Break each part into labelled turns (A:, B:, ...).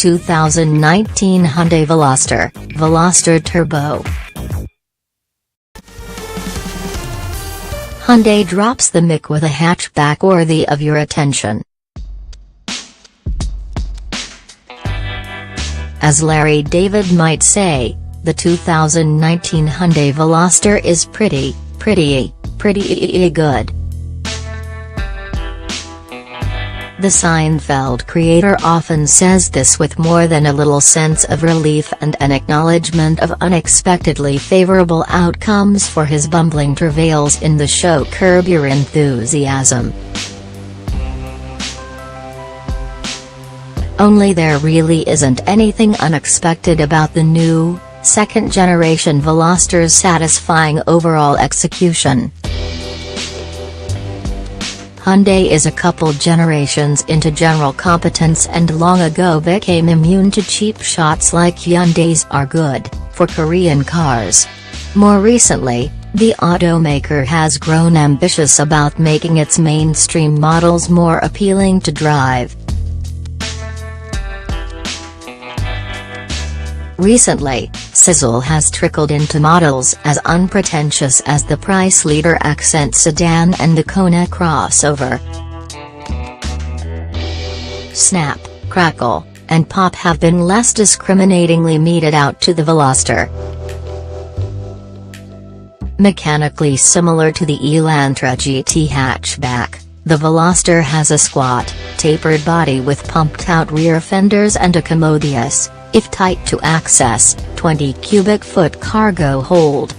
A: 2019 Hyundai Veloster, Veloster Turbo. Hyundai drops the mic with a hatchback worthy of your attention. As Larry David might say, the 2019 Hyundai Veloster is pretty good. The Seinfeld creator often says this with more than a little sense of relief and an acknowledgement of unexpectedly favorable outcomes for his bumbling travails in the show Curb Your Enthusiasm. Only there really isn't anything unexpected about the new, second-generation Veloster's satisfying overall execution. Hyundai is a couple generations into general competence and long ago became immune to cheap shots like Hyundais are good for Korean cars. More recently, the automaker has grown ambitious about making its mainstream models more appealing to drive. Recently, sizzle has trickled into models as unpretentious as the price leader Accent sedan and the Kona crossover. Snap, crackle, and pop have been less discriminatingly meted out to the Veloster. Mechanically similar to the Elantra GT hatchback, the Veloster has a squat, tapered body with pumped-out rear fenders and a commodious, if tight to access, 20 cubic foot cargo hold.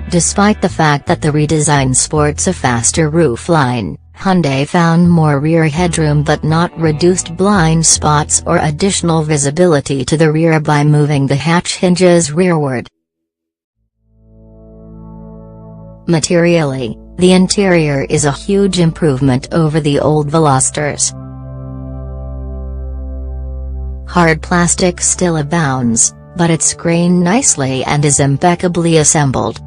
A: Despite the fact that the redesign sports a faster roofline, Hyundai found more rear headroom but not reduced blind spots or additional visibility to the rear by moving the hatch hinges rearward. Materially, the interior is a huge improvement over the old Velosters. Hard plastic still abounds, but it's grained nicely and is impeccably assembled.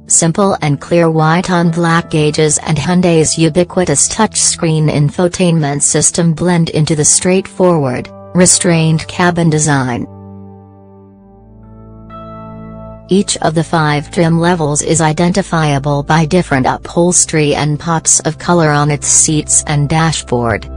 A: Simple and clear white on black gauges and Hyundai's ubiquitous touchscreen infotainment system blend into the straightforward, restrained cabin design. Each of the 5 trim levels is identifiable by different upholstery and pops of color on its seats and dashboard.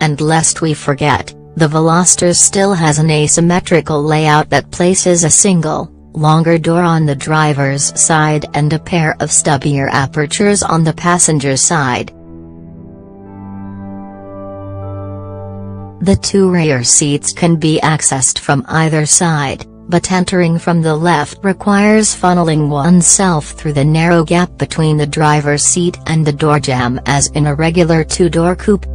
A: And lest we forget, the Veloster still has an asymmetrical layout that places a single, longer door on the driver's side and a pair of stubbier apertures on the passenger side. The 2 rear seats can be accessed from either side, but entering from the left requires funneling oneself through the narrow gap between the driver's seat and the door jamb as in a regular 2-door coupe.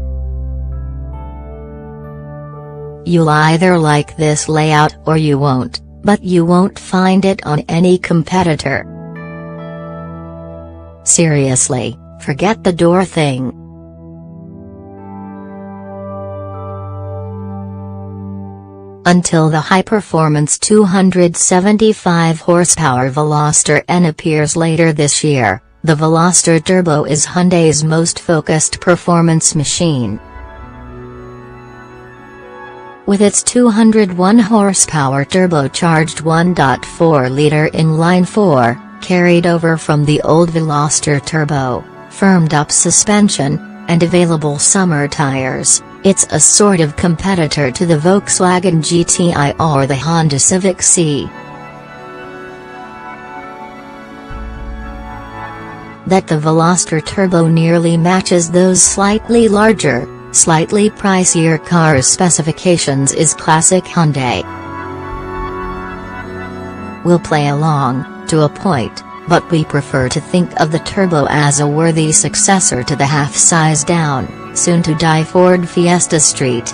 A: You'll either like this layout or you won't, but you won't find it on any competitor. Seriously, forget the door thing. Until the high-performance 275 horsepower Veloster N appears later this year, the Veloster Turbo is Hyundai's most focused performance machine. With its 201 horsepower turbocharged 1.4-liter inline-4, carried over from the old Veloster Turbo, firmed-up suspension, and available summer tires, it's a sort of competitor to the Volkswagen GTI or the Honda Civic C. That the Veloster Turbo nearly matches those slightly larger, slightly pricier cars' specifications is classic Hyundai. We'll play along, to a point, but we prefer to think of the Turbo as a worthy successor to the half-size down, soon-to-die Ford Fiesta Street.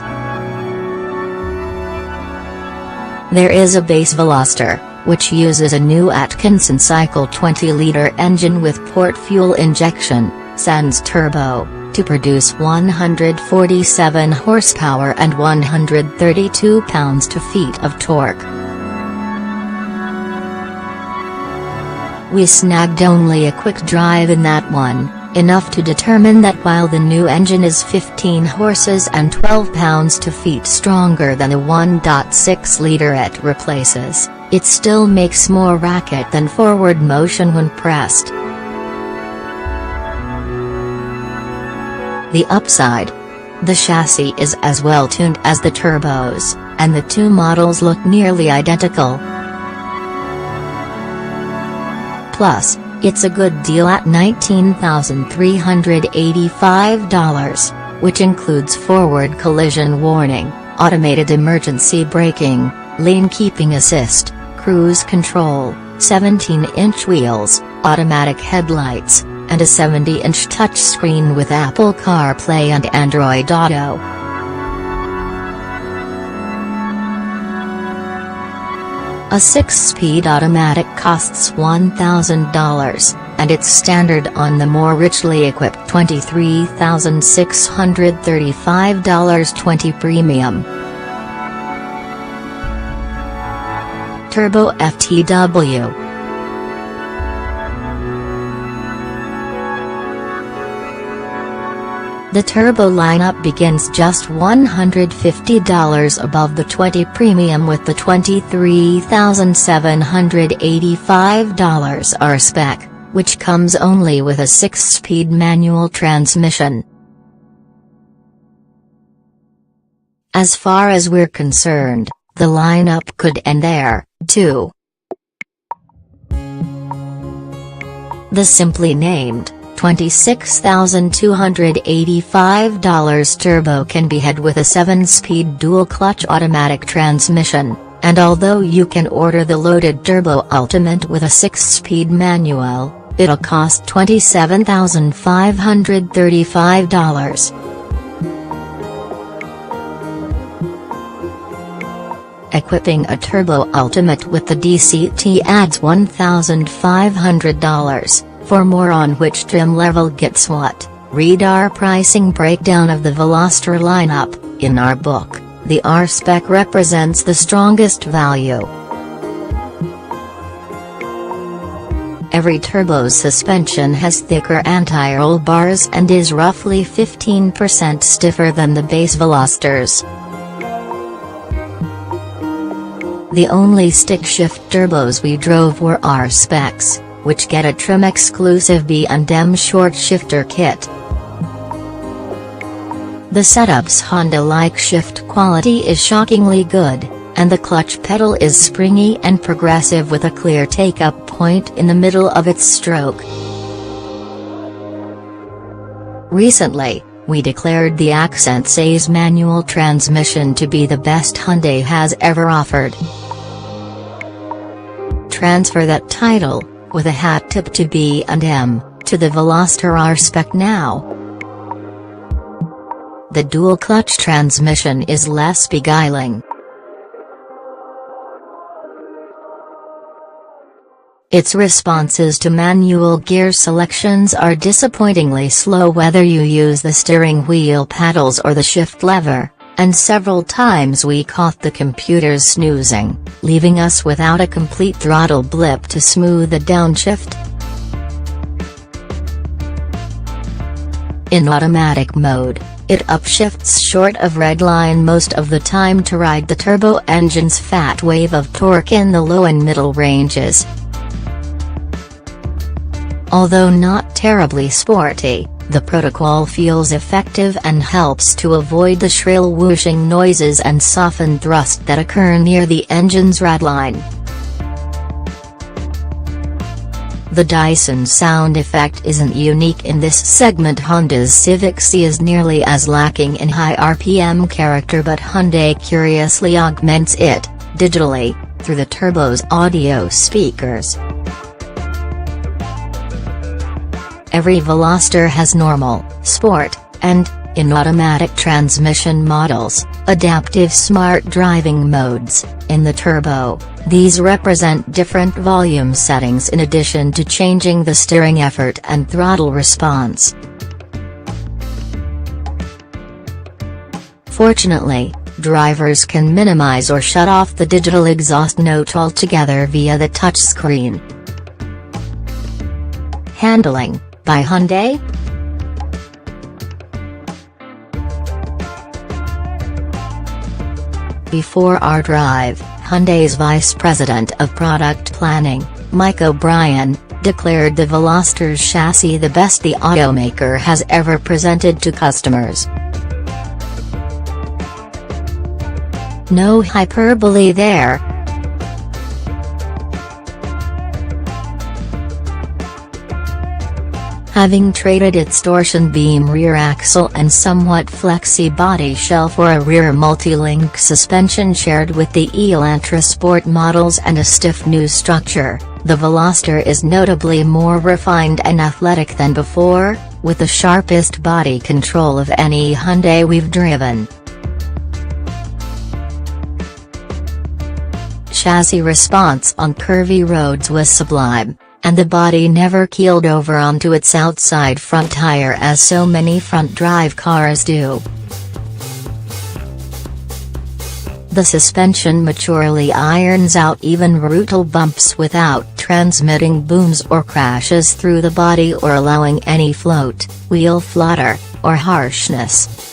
A: There is a base Veloster, which uses a new Atkinson Cycle 20-liter engine with port fuel injection, sans turbo, to produce 147 horsepower and 132 pounds-feet of torque. We snagged only a quick drive in that one, enough to determine that while the new engine is 15 horses and 12 pounds-feet stronger than the 1.6-liter it replaces, it still makes more racket than forward motion when pressed. The upside: the chassis is as well tuned as the turbos, and the two models look nearly identical. Plus, it's a good deal at $19,385, which includes forward collision warning, automated emergency braking, lane keeping assist, cruise control, 17-inch wheels, automatic headlights, and a 70-inch touchscreen with Apple CarPlay and Android Auto. A 6-speed automatic costs $1,000, and it's standard on the more richly equipped $23,635 20 Premium. Turbo FTW. The Turbo lineup begins just $150 above the 20 Premium with the $23,785 R-Spec, which comes only with a 6-speed manual transmission. As far as we're concerned, the lineup could end there, too. The simply named $26,285 Turbo can be had with a 7-speed dual-clutch automatic transmission, and although you can order the loaded Turbo Ultimate with a 6-speed manual, it'll cost $27,535. Equipping a Turbo Ultimate with the DCT adds $1,500. For more on which trim level gets what, read our pricing breakdown of the Veloster lineup. In our book, the R-Spec represents the strongest value. Every Turbo's suspension has thicker anti-roll bars and is roughly 15% stiffer than the base Velosters. The only stick-shift turbos we drove were R-Specs, which get a trim-exclusive B&M short shifter kit. The setup's Honda-like shift quality is shockingly good, and the clutch pedal is springy and progressive with a clear take-up point in the middle of its stroke. Recently, we declared the Accent Sa's manual transmission to be the best Hyundai has ever offered. Transfer that title, with a hat tip to B&M, to the Veloster R-Spec now. The dual-clutch transmission is less beguiling. Its responses to manual gear selections are disappointingly slow whether you use the steering wheel paddles or the shift lever, and several times we caught the computers snoozing, leaving us without a complete throttle blip to smooth the downshift. In automatic mode, it upshifts short of redline most of the time to ride the turbo engine's fat wave of torque in the low and middle ranges. Although not terribly sporty, the protocol feels effective and helps to avoid the shrill whooshing noises and soften thrust that occur near the engine's radline. The Dyson sound effect isn't unique in this segment. Honda's Civic C is nearly as lacking in high RPM character, but Hyundai curiously augments it, digitally, through the turbo's audio speakers. Every Veloster has normal, sport, and, in automatic transmission models, adaptive smart driving modes. In the Turbo, these represent different volume settings in addition to changing the steering effort and throttle response. Fortunately, drivers can minimize or shut off the digital exhaust note altogether via the touchscreen. Handling by Hyundai. Before our drive, Hyundai's Vice President of Product Planning, Mike O'Brien, declared the Veloster's chassis the best the automaker has ever presented to customers. No hyperbole there. Having traded its torsion beam rear axle and somewhat flexy body shell for a rear multi-link suspension shared with the Elantra Sport models and a stiff new structure, the Veloster is notably more refined and athletic than before, with the sharpest body control of any Hyundai we've driven. Chassis response on curvy roads was sublime, and the body never keeled over onto its outside front tire as so many front-drive cars do. The suspension maturely irons out even brutal bumps without transmitting booms or crashes through the body or allowing any float, wheel flutter, or harshness.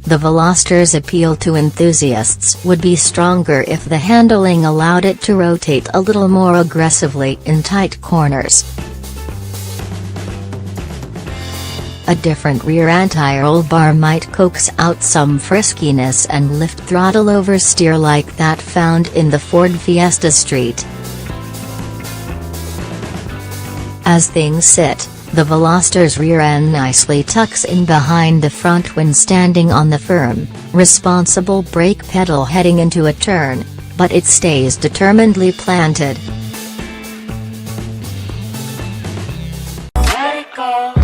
A: The Veloster's appeal to enthusiasts would be stronger if the handling allowed it to rotate a little more aggressively in tight corners. A different rear anti-roll bar might coax out some friskiness and lift throttle oversteer like that found in the Ford Fiesta Street. As things sit, the Veloster's rear end nicely tucks in behind the front when standing on the firm, responsible brake pedal heading into a turn, but it stays determinedly planted.
B: Let it go.